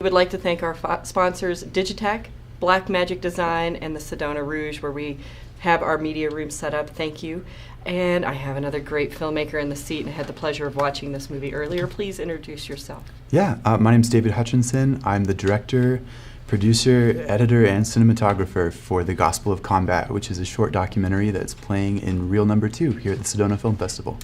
We would like to thank our sponsors, Digitech, Black Magic Design, and the Sedona Rouge, where we have our media room set up. Thank you. And I have another great filmmaker in the seat and had the pleasure of watching this movie earlier. Please introduce yourself. Yeah, my name's David Hutchinson. I'm the director, producer, editor, and cinematographer for The Gospel of Combat, which is a short documentary that's playing in reel number 2 here at the Sedona Film Festival.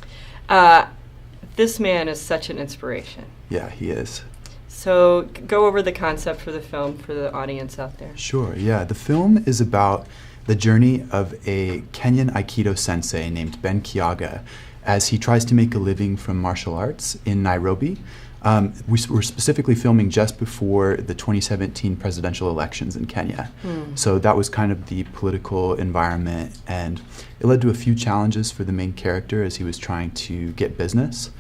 This man is such an inspiration. Yeah, he is. So go over the concept for the film for the audience out there. Sure, yeah. The film is about the journey of a Kenyan Aikido sensei named Ben Kiyaga as he tries to make a living from martial arts in Nairobi. We were specifically filming just before the 2017 presidential elections in Kenya. So that was kind of the political environment, and it led to a few challenges for the main character as he was trying to get business.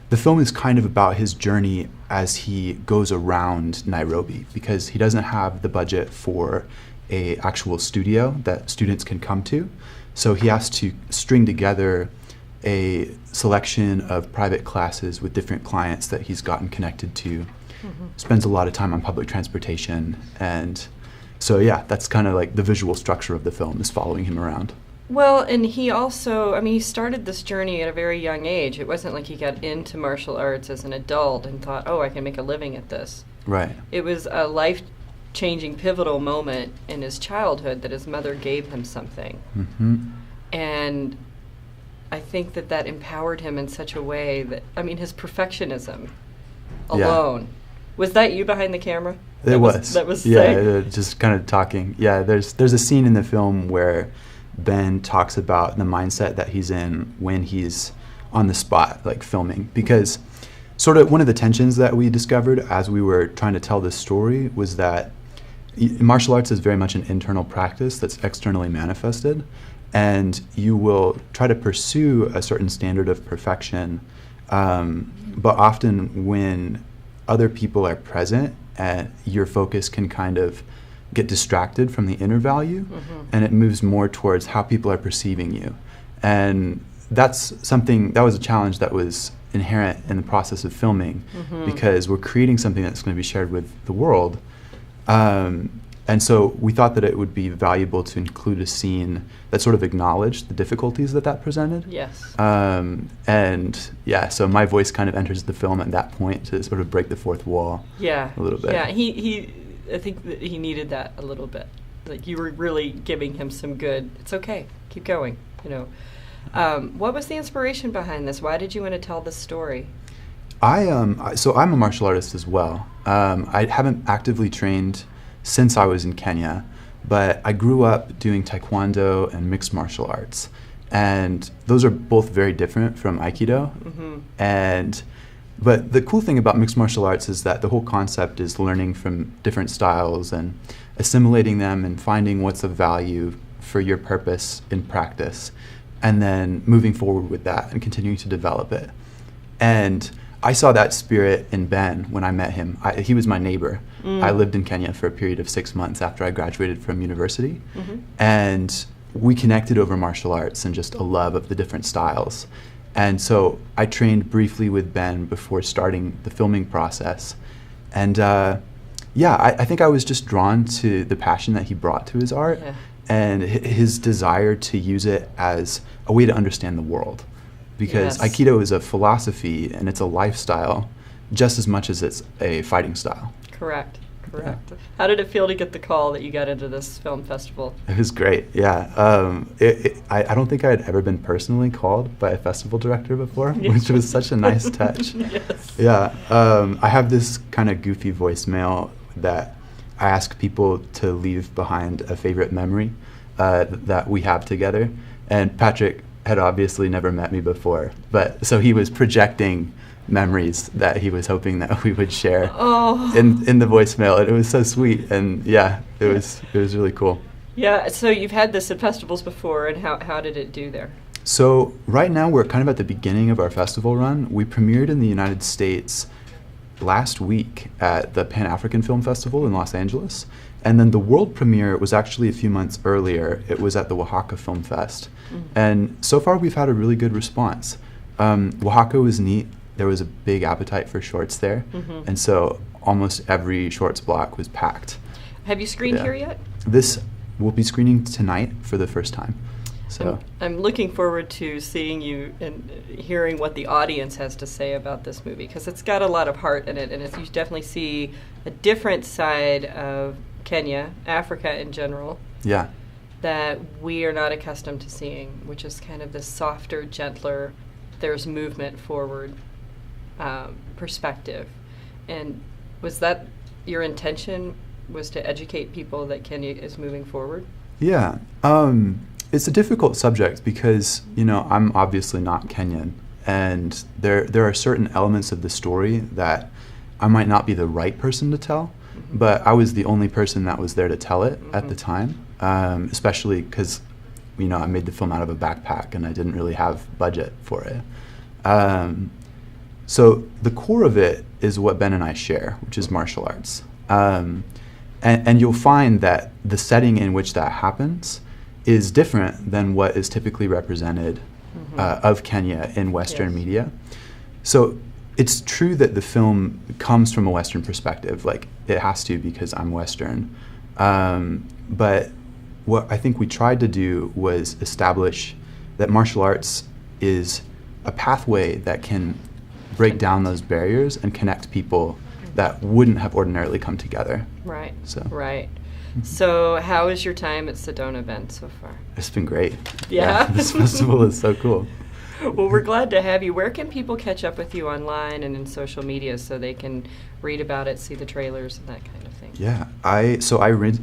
The film is kind of about his journey as he goes around Nairobi because he doesn't have the budget for a actual studio that students can come to. So he has to string together a selection of private classes with different clients that he's gotten connected to. Spends a lot of time on public transportation. And so yeah, that's kind of like the visual structure of the film, is following him around. Well, and he also, he started this journey at a very young age. It wasn't like he got into martial arts as an adult and thought, oh, I can make a living at this. Right. It was a life-changing, pivotal moment in his childhood that his mother gave him something. And I think that empowered him in such a way that, his perfectionism alone. Yeah. Was that you behind the camera? It was. That was just kind of talking. Yeah, there's a scene in the film where Ben talks about the mindset that he's in when he's on the spot, like filming. Because sort of one of the tensions that we discovered as we were trying to tell this story was that martial arts is very much an internal practice that's externally manifested. And you will try to pursue a certain standard of perfection, but often when other people are present, your focus can kind of get distracted from the inner value, and it moves more towards how people are perceiving you. And that was a challenge that was inherent in the process of filming, because we're creating something that's going to be shared with the world. And so we thought that it would be valuable to include a scene that sort of acknowledged the difficulties that presented. Yes. And yeah, so my voice kind of enters the film at that point to sort of break the fourth wall. Yeah. A little bit. Yeah, I think that he needed that a little bit. Like you were really giving him some good, it's okay, keep going, What was the inspiration behind this? Why did you want to tell this story? So I'm a martial artist as well. I haven't actively trained since I was in Kenya, but I grew up doing taekwondo and mixed martial arts, and those are both very different from Aikido. But the cool thing about mixed martial arts is that the whole concept is learning from different styles and assimilating them and finding what's of value for your purpose in practice, and then moving forward with that and continuing to develop it. And I saw that spirit in Ben when I met him. He was my neighbor. I lived in Kenya for a period of 6 months after I graduated from university. And we connected over martial arts and just a love of the different styles. And so I trained briefly with Ben before starting the filming process. And I think I was just drawn to the passion that he brought to his art and his desire to use it as a way to understand the world. Because Aikido is a philosophy and it's a lifestyle just as much as it's a fighting style. Correct. Yeah. How did it feel to get the call that you got into this film festival? It was great, yeah. I don't think I had ever been personally called by a festival director before, which was such a nice touch. Yes. Yeah, I have this kind of goofy voicemail that I ask people to leave behind a favorite memory that we have together. And Patrick had obviously never met me before, but so he was projecting memories that he was hoping that we would share in the voicemail, and it was so sweet. And yeah, it was really cool. Yeah, so you've had this at festivals before, and how did it do there? So right now we're kind of at the beginning of our festival run. We premiered in the United States last week at the Pan-African Film Festival in Los Angeles, and then the world premiere was actually a few months earlier. It was at the Oaxaca Film Fest, and so far we've had a really good response. Oaxaca was neat. there was a big appetite for shorts there, Mm-hmm. and so almost every shorts block was packed. Have you screened Yeah. here yet? This will be screening tonight for the first time. So I'm looking forward to seeing you and hearing what the audience has to say about this movie, because it's got a lot of heart in it, and you definitely see a different side of Kenya, Africa in general, yeah, that we are not accustomed to seeing, which is kind of this softer, gentler, there's movement forward perspective. And was that your intention, was to educate people that Kenya is moving forward? yeah. It's a difficult subject because, I'm obviously not Kenyan, and there are certain elements of the story that I might not be the right person to tell, Mm-hmm. but I was the only person that was there to tell it at the Mhm. time, especially because, I made the film out of a backpack and I didn't really have budget for it. So the core of it is what Ben and I share, which is martial arts. And you'll find that the setting in which that happens is different than what is typically represented of Kenya in Western Yes. media. So it's true that the film comes from a Western perspective, like it has to because I'm Western. But what I think we tried to do was establish that martial arts is a pathway that can break down those barriers and connect people that wouldn't have ordinarily come together. Right. So. Right. So how is your time at Sedona, Ben, so far? It's been great. Yeah? This festival is so cool. Well, we're glad to have you. Where can people catch up with you online and in social media so they can read about it, see the trailers, and that kind of thing? Yeah, I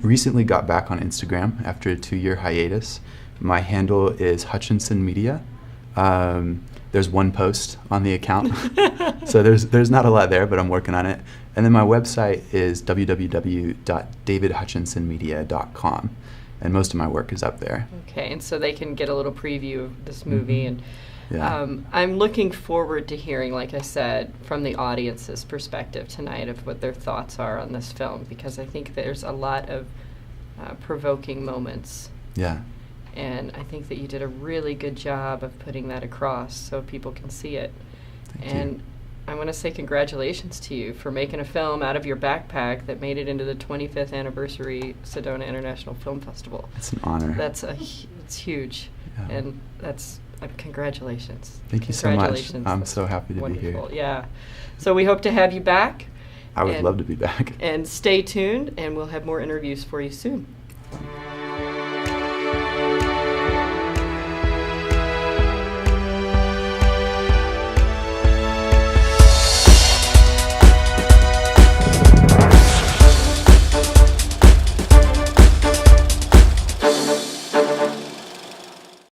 recently got back on Instagram after a 2-year hiatus. My handle is Hutchinson Media. There's one post on the account, so there's not a lot there, but I'm working on it. And then my website is www.davidhutchinsonmedia.com, and most of my work is up there. Okay, and so they can get a little preview of this movie. Mhm. And Yeah. I'm looking forward to hearing, like I said, from the audience's perspective tonight of what their thoughts are on this film, because I think there's a lot of provoking moments. Yeah. And I think that you did a really good job of putting that across so people can see it. Thank And you. I want to say congratulations to you for making a film out of your backpack that made it into the 25th anniversary Sedona International Film Festival. It's an honor. It's huge. Yeah. And that's congratulations. Thank you so much. Congratulations. I'm That's so happy to be wonderful. here. Yeah. So we hope to have you back. I would And- love to be back. And stay tuned, and we'll have more interviews for you soon.